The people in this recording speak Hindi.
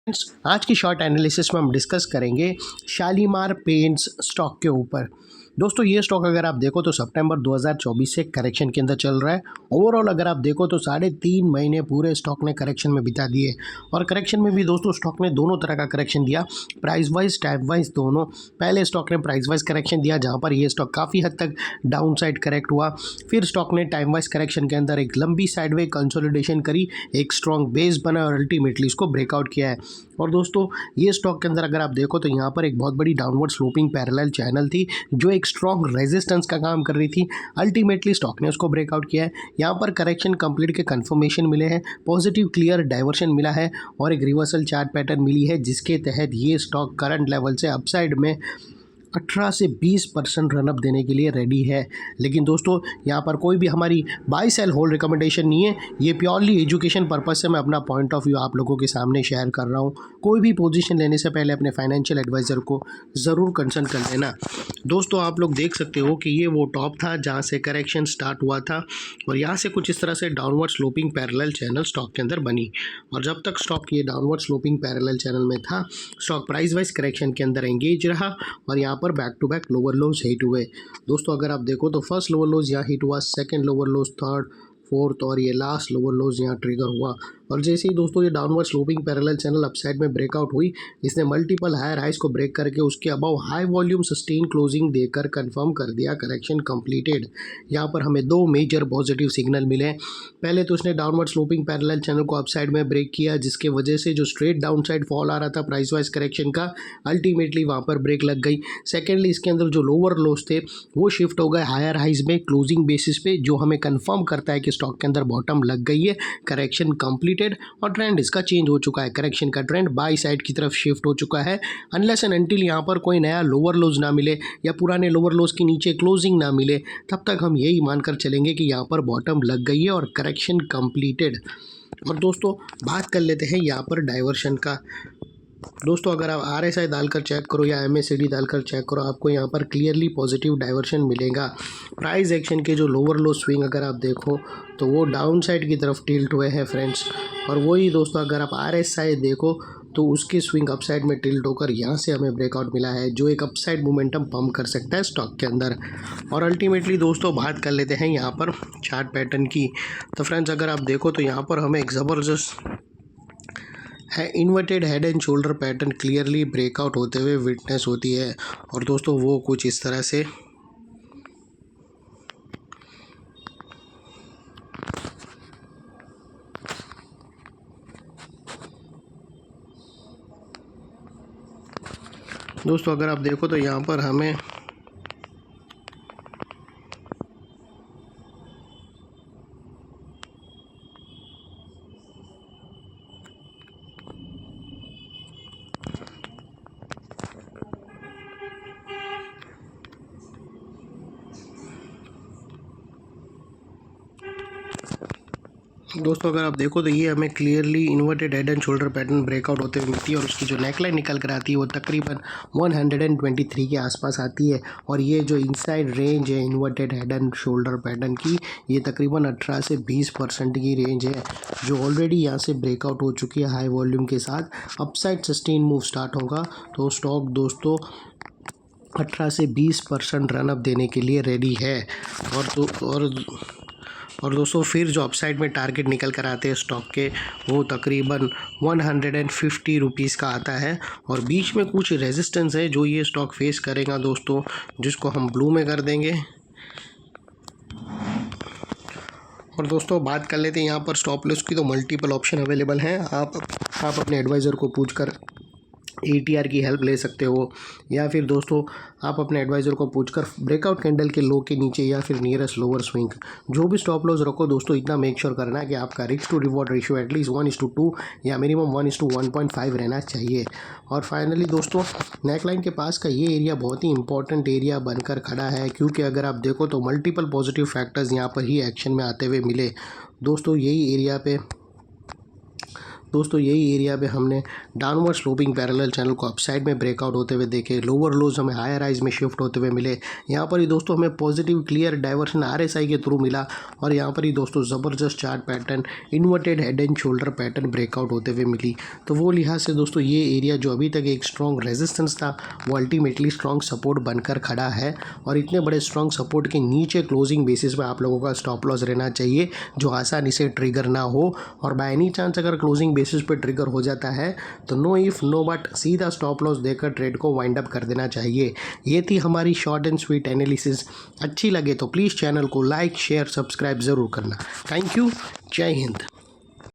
आज की शॉर्ट एनालिसिस में हम डिस्कस करेंगे शालीमार पेंट्स स्टॉक के ऊपर। दोस्तों ये स्टॉक अगर आप देखो तो सितंबर 2024 से करेक्शन के अंदर चल रहा है। ओवरऑल अगर आप देखो तो 3.5 महीने पूरे स्टॉक ने करेक्शन में बिता दिए और करेक्शन में भी दोस्तों स्टॉक ने दोनों तरह का करेक्शन दिया, प्राइस वाइज टाइप वाइज दोनों। पहले स्टॉक ने प्राइस वाइज करेक्शन दिया जहां पर ये स्टॉक काफ़ी हद तक डाउन साइड करेक्ट हुआ, फिर स्टॉक ने टाइम वाइज करेक्शन के अंदर एक लंबी साइडवे कंसोलिडेशन करी, एक स्ट्रॉन्ग बेस बना और अल्टीमेटली इसको ब्रेकआउट किया है। और दोस्तों ये स्टॉक के अंदर अगर आप देखो तो यहाँ पर एक बहुत बड़ी डाउनवर्ड स्लोपिंग पैरेलल चैनल थी जो एक स्ट्रॉन्ग रेजिस्टेंस का काम कर रही थी। अल्टीमेटली स्टॉक ने उसको ब्रेकआउट किया है। यहाँ पर करेक्शन कंप्लीट के कंफर्मेशन मिले हैं, पॉजिटिव क्लियर डाइवर्शन मिला है और एक रिवर्सल चार्ट पैटर्न मिली है जिसके तहत ये स्टॉक करंट लेवल से अपसाइड में 18 से 20% रनअप देने के लिए रेडी है। लेकिन दोस्तों यहाँ पर कोई भी हमारी बाई सेल होल्ड रिकमेंडेशन नहीं है, ये प्योरली एजुकेशन पर्पज से मैं अपना पॉइंट ऑफ व्यू आप लोगों के सामने शेयर कर रहा हूँ। कोई भी पोजीशन लेने से पहले अपने फाइनेंशियल एडवाइज़र को ज़रूर कंसल्ट कर लेना। दोस्तों आप लोग देख सकते हो कि ये वो टॉप था जहाँ से करेक्शन स्टार्ट हुआ था और यहाँ से कुछ इस तरह से downward sloping parallel channel stock के अंदर बनी और जब तक स्टॉक ये डाउनवर्ड स्लोपिंग पैरेलल चैनल में था स्टॉक प्राइस वाइज करेक्शन के अंदर एंगेज रहा और यहाँ पर back to back lower lows hit हुए। दोस्तों अगर आप देखो तो फर्स्ट लोअर लोज यहाँ हिट हुआ, सेकंड लोअर लोज, थर्ड, फोर्थ और ये लास्ट लोअर लोज यहाँ ट्रिगर हुआ और जैसे ही दोस्तों ये downward sloping parallel channel upside में ब्रेकआउट हुई, इसने मल्टीपल हायर हाइज को ब्रेक करके उसके above high volume sustain closing देकर कंफर्म कर दिया करेक्शन कंप्लीटेड। यहाँ पर हमें दो मेजर पॉजिटिव सिग्नल मिले। पहले तो उसने डाउनवर्ड स्लोपिंग पैरेलल चैनल को अपसाइड में ब्रेक किया जिसके वजह से जो स्ट्रेट डाउन साइड फॉल आ रहा था प्राइस वाइज करेक्शन का, अल्टीमेटली वहाँ पर ब्रेक लग गई। सेकेंडली इसके अंदर जो लोअर लोज थे वो शिफ्ट हो गए हायर हाइज में क्लोजिंग बेसिस पे, जो हमें कंफर्म करता है कि स्टॉक के अंदर बॉटम लग गई है, करेक्शन कंप्लीटेड और ट्रेंड इसका चेंज हो चुका है। करेक्शन का ट्रेंड बाई साइड की तरफ शिफ्ट हो चुका है। अनलेस एंड अनटिल यहाँ पर कोई नया लोअर लोज ना मिले या पुराने लोअर लोज के नीचे क्लोजिंग ना मिले तब तक हम यही मानकर चलेंगे कि यहाँ पर बॉटम लग गई है और करेक्शन कंप्लीटेड। और दोस्तों बात कर लेते हैं यहाँ पर डाइवर्शन का। दोस्तों अगर आप RSI डालकर चेक करो या MACD डालकर चेक करो, आपको यहाँ पर क्लियरली पॉजिटिव डाइवर्शन मिलेगा। प्राइस एक्शन के जो लोअर लो स्विंग अगर आप देखो तो वो डाउन साइड की तरफ टिल्ट हुए हैं फ्रेंड्स, और वही दोस्तों अगर आप RSI देखो तो उसकी स्विंग अपसाइड में टिल्ट होकर यहाँ से हमें ब्रेकआउट मिला है जो एक अपसाइड मोमेंटम पंप कर सकता है स्टॉक के अंदर। और अल्टीमेटली दोस्तों बात कर लेते हैं यहाँ पर चार्ट पैटर्न की। तो फ्रेंड्स अगर आप देखो तो यहाँ पर हमें एक ज़बरदस्त है inverted head and shoulder pattern clearly breakout होते हुए विटनेस होती है और दोस्तों वो कुछ इस तरह से दोस्तों अगर आप देखो तो यहाँ पर हमें अगर आप देखो तो ये हमें clearly inverted head and shoulder pattern breakout होते हुए मिलती है और उसकी जो नेकलाइन निकल कर आती है वो तकरीबन 123 के आसपास आती है और ये जो इनसाइड रेंज है inverted head and shoulder pattern की ये तकरीबन 18 से 20% की रेंज है जो ऑलरेडी यहाँ से ब्रेकआउट हो चुकी है हाई वॉल्यूम के साथ। अपसाइड सस्टेन मूव स्टार्ट होगा तो स्टॉक दोस्तों 18 से 20% रनअप देने के लिए रेडी है। और दोस्तों फिर जो अपसाइड में टारगेट निकल कर आते हैं स्टॉक के वो तकरीबन 150 रुपीज़ का आता है और बीच में कुछ रेजिस्टेंस है जो ये स्टॉक फेस करेगा दोस्तों, जिसको हम ब्लू में कर देंगे। और दोस्तों बात कर लेते हैं यहाँ पर स्टॉप लॉस की। तो मल्टीपल ऑप्शन अवेलेबल हैं, आप अपने एडवाइज़र को पूछकर ATR की हेल्प ले सकते हो या फिर दोस्तों आप अपने एडवाइज़र को पूछकर ब्रेकआउट कैंडल के लो के नीचे या फिर नियरेस्ट लोअर स्विंग जो भी स्टॉप लॉस रखो दोस्तों, इतना मेक श्योर करना है कि आपका risk to reward ratio at least 1:2 या मिनिमम 1:1.5 रहना चाहिए। और फाइनली दोस्तों नेकलाइन के पास का ये एरिया बहुत ही इंपॉर्टेंट एरिया बनकर खड़ा है क्योंकि अगर आप देखो तो मल्टीपल पॉजिटिव फैक्टर्स यहाँ पर ही एक्शन में आते हुए मिले दोस्तों। यही एरिया पे दोस्तों यही एरिया पे हमने डाउनवर्ड स्लोपिंग पैरेलल चैनल को अपसाइड में ब्रेकआउट होते हुए देखे, लोअर लोज हमें हायर हाइज में शिफ्ट होते हुए मिले। यहाँ पर ही दोस्तों हमें पॉजिटिव क्लियर डाइवर्शन RSI के थ्रू मिला और यहाँ पर ही दोस्तों ज़बरदस्त chart pattern inverted head and shoulder pattern breakout होते हुए मिली। तो वो लिहाज से दोस्तों ये एरिया जो अभी तक एक स्ट्रॉन्ग रेजिस्टेंस था वो अल्टीमेटली स्ट्रॉन्ग सपोर्ट बनकर खड़ा है और इतने बड़े स्ट्रॉन्ग सपोर्ट के नीचे क्लोजिंग बेसिस पे आप लोगों का स्टॉप लॉस रहना चाहिए जो आसानी से ट्रिगर ना हो। और बाय एनी चांस अगर क्लोजिंग बेसिस पे ट्रिगर हो जाता है तो नो इफ़ नो बट सीधा स्टॉप लॉस देकर ट्रेड को वाइंड अप कर देना चाहिए। ये थी हमारी शॉर्ट एंड स्वीट एनालिसिस। अच्छी लगे तो प्लीज़ चैनल को लाइक शेयर सब्सक्राइब ज़रूर करना। Thank you. जय हिंद।